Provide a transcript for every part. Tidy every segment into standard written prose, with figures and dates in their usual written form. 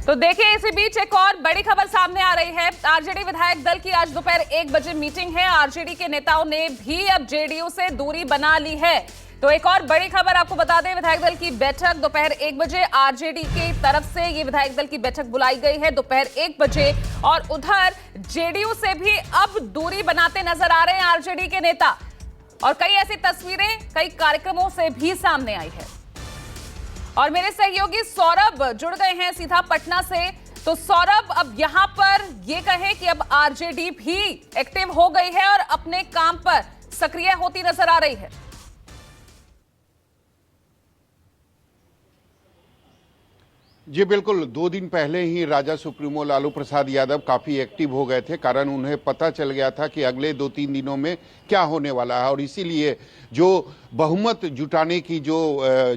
तो देखिए, इसी बीच एक और बड़ी खबर सामने आ रही है। आरजेडी विधायक दल की आज दोपहर 1 बजे मीटिंग है। आरजेडी के नेताओं ने भी अब जेडीयू से दूरी बना ली है। तो एक और बड़ी खबर आपको बता दें, विधायक दल की बैठक दोपहर 1 बजे आरजेडी की तरफ से ये विधायक दल की बैठक बुलाई गई है दोपहर 1 बजे। और उधर जेडीयू से भी अब दूरी बनाते नजर आ रहे हैं आरजेडी के नेता। और कई ऐसी तस्वीरें कई कार्यक्रमों से भी सामने आई है। और मेरे सहयोगी सौरभ जुड़ गए हैं सीधा पटना से। तो सौरभ, अब यहां पर ये कहें कि अब आरजेडी भी एक्टिव हो गई है और अपने काम पर सक्रिय होती नजर आ रही है। जी बिल्कुल, 2 दिन पहले ही राजा सुप्रीमो लालू प्रसाद यादव काफी एक्टिव हो गए थे। कारण उन्हें पता चल गया था कि अगले 2-3 दिनों में क्या होने वाला है, और इसीलिए जो बहुमत जुटाने की जो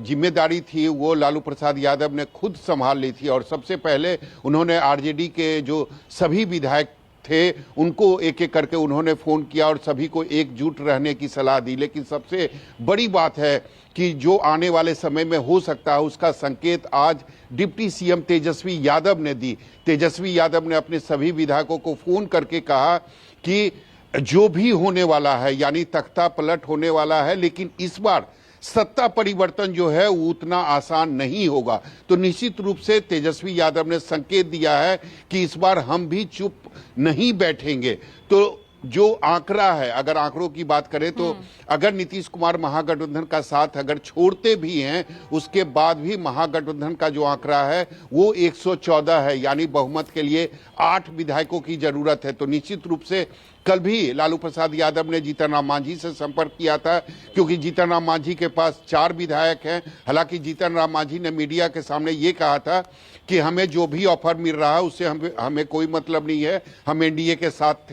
जिम्मेदारी थी वो लालू प्रसाद यादव ने खुद संभाल ली थी। और सबसे पहले उन्होंने आरजेडी के जो सभी विधायक थे उनको एक एक करके उन्होंने फोन किया और सभी को एकजुट रहने की सलाह दी। लेकिन सबसे बड़ी बात है कि जो आने वाले समय में हो सकता है उसका संकेत आज डिप्टी सीएम तेजस्वी यादव ने दी। तेजस्वी यादव ने अपने सभी विधायकों को फोन करके कहा कि जो भी होने वाला है, यानी तख्ता पलट होने वाला है, लेकिन इस बार सत्ता परिवर्तन जो है वो उतना आसान नहीं होगा। तो निश्चित रूप से तेजस्वी यादव ने संकेत दिया है कि इस बार हम भी चुप नहीं बैठेंगे। तो जो आंकड़ा है, अगर आंकड़ों की बात करें तो अगर नीतीश कुमार महागठबंधन का साथ अगर छोड़ते भी हैं, उसके बाद भी महागठबंधन का जो आंकड़ा है वो 114 है, यानी बहुमत के लिए 8 विधायकों की जरूरत है। तो निश्चित रूप से कल भी लालू प्रसाद यादव ने जीतन राम मांझी से संपर्क किया था, क्योंकि जीतन राम मांझी के पास 4 विधायक हैं। हालांकि जीतन राम मांझी ने मीडिया के सामने ये कहा था कि हमें जो भी ऑफर मिल रहा है उससे हमें कोई मतलब नहीं है, हम एनडीए के साथ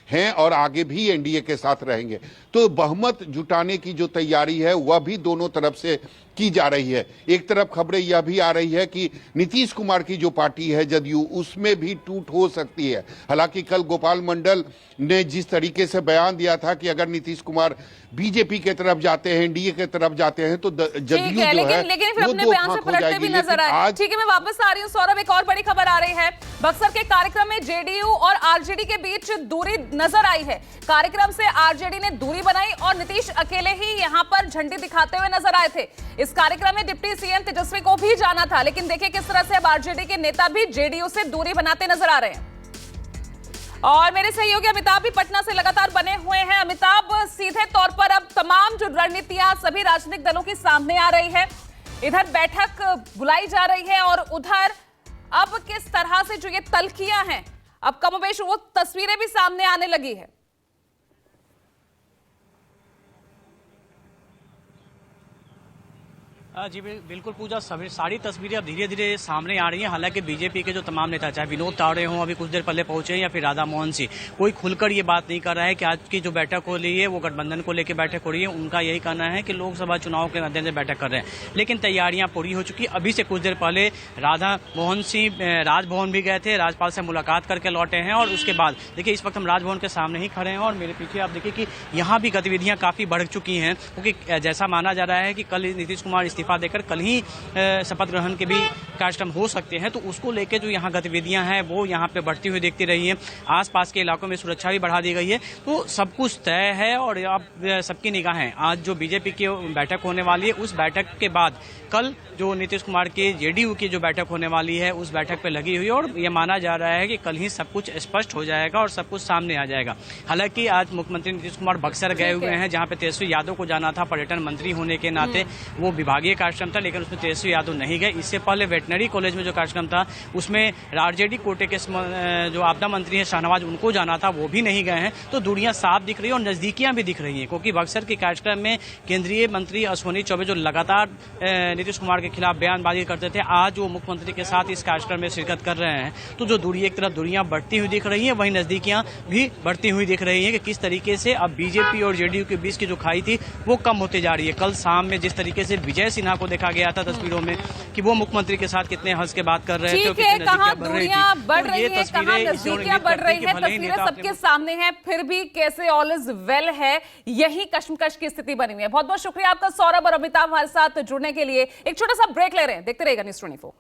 हैं और आगे भी एनडीए के साथ रहेंगे। तो बहुमत जुटाने की जो तैयारी है वह भी दोनों तरफ से की जा रही है। एक तरफ खबरें यह भी आ रही है कि नीतीश कुमार की जो पार्टी है जदयू, उसमें भी टूट हो सकती है। हालांकि कल गोपाल मंडल ने जिस तरीके से बयान दिया था कि अगर नीतीश कुमार बीजेपी के तरफ जाते हैं, एनडीए के तरफ जाते हैं, तो जदयू जो है लेकिन फिर अपने बयान से पलटते भी नजर आए। ठीक है, मैं वापस आ रही हूँ सौरभ। एक और बड़ी खबर आ रही है, बक्सर के कार्यक्रम में जेडीयू और आरजेडी के बीच दूरी नजर आई है। कार्यक्रम से आरजेडी ने दूरी बनाई और नीतीश अकेले ही यहां पर झंडी दिखाते हुए नजर आए थे। इस कार्यक्रम में डिप्टी सीएम तेजस्वी को भी जाना था, लेकिन देखिए किस तरह से अब आरजेडी के नेता भी जेडीयू से दूरी बनाते नजर आ रहे हैं। और मेरे सहयोगी अमिताभ भी पटना से लगातार बने हुए हैं। अमिताभ, सीधे तौर पर अब तमाम जो रणनीतियां सभी राजनीतिक दलों की सामने आ रही है, इधर बैठक बुलाई जा रही है और उधर अब किस तरह से जो ये तल्खियां हैं, अब कमोबेश वो तस्वीरें भी सामने आने लगी है। जी बिल्कुल पूजा, सारी तस्वीरें अब धीरे धीरे सामने आ रही हैं। हालांकि बीजेपी के जो तमाम नेता, चाहे विनोद तावड़े हों, अभी कुछ देर पहले पहुंचे, या फिर राधा मोहन सिंह, कोई खुलकर ये बात नहीं कर रहा है कि आज की जो बैठक हो रही है वो गठबंधन को लेकर बैठक हो रही है। उनका यही कहना है कि लोकसभा चुनाव के मद्देनजर बैठक कर रहे हैं, लेकिन तैयारियां पूरी हो चुकी। अभी से कुछ देर पहले राधा मोहन सिंह राजभवन भी गए थे, राज्यपाल से मुलाकात करके लौटे हैं। और उसके बाद देखिए, इस वक्त हम राजभवन के सामने ही खड़े हैं और मेरे पीछे आप देखिए कि यहाँ भी गतिविधियां काफी बढ़ चुकी हैं, क्योंकि जैसा माना जा रहा है कि कल नीतीश कुमार इस्तीफा देकर कल ही शपथ ग्रहण के भी कार्यक्रम हो सकते हैं। तो उसको लेकर जो यहाँ गतिविधियां हैं वो यहाँ पे बढ़ती हुई देखती रही है। आसपास के इलाकों में सुरक्षा भी बढ़ा दी गई है। तो सब कुछ तय है और अब सबकी निगाहें आज जो बीजेपी की बैठक होने वाली है, उस बैठक के बाद कल जो नीतीश कुमार की जेडीयू की जो बैठक होने वाली है उस बैठक पे लगी हुई है। और ये माना जा रहा है कि कल ही सब कुछ स्पष्ट हो जाएगा और सब कुछ सामने आ जाएगा। हालांकि आज मुख्यमंत्री नीतीश कुमार बक्सर गए हुए हैं, जहाँ पे तेजस्वी यादव को जाना था पर्यटन मंत्री होने के नाते। वो विभागीय कार्यक्रम था, लेकिन उसमें तेजस्वी यादव नहीं गए। इससे पहले वेटनरी कॉलेज में जो कार्यक्रम था उसमें आरजेडी कोटे के जो आपदा मंत्री हैं शाहनवाज, उनको जाना था, वो भी नहीं गए हैं। तो दूरियां साफ दिख रही है और नजदीकियां भी दिख रही हैं, क्योंकि बक्सर के कार्यक्रम में केंद्रीय मंत्री अश्विनी चौबे जो लगातार नीतीश कुमार के खिलाफ बयानबाजी करते थे, आज वो मुख्यमंत्री के साथ इस कार्यक्रम में शिरकत कर रहे हैं। तो जो दूरी, एक तरफ दूरियां बढ़ती हुई दिख रही है, वहीं नजदीकियां भी बढ़ती हुई दिख रही है कि किस तरीके से अब बीजेपी और जेडीयू के बीच की जो खाई थी वो कम होती जा रही है। कल शाम में जिस तरीके से विजय सिन्हा को देखा गया था तस्वीरों में कि वो मुख्यमंत्री के साथ कितने हंस के बात कर रहे थे, कहाँ दूरियां बढ़ रही है, कहाँ नजदीकियां बढ़ रही है, तस्वीरें सबके सामने हैं, फिर भी कैसे ऑल इज वेल है, यही कश्मकश की स्थिति बनी हुई है। बहुत बहुत शुक्रिया आपका सौरभ और अमिताभ हमारे साथ जुड़ने के लिए। एक छोटा सा ब्रेक ले रहे हैं, देखते रहेगा न्यूज़ 24।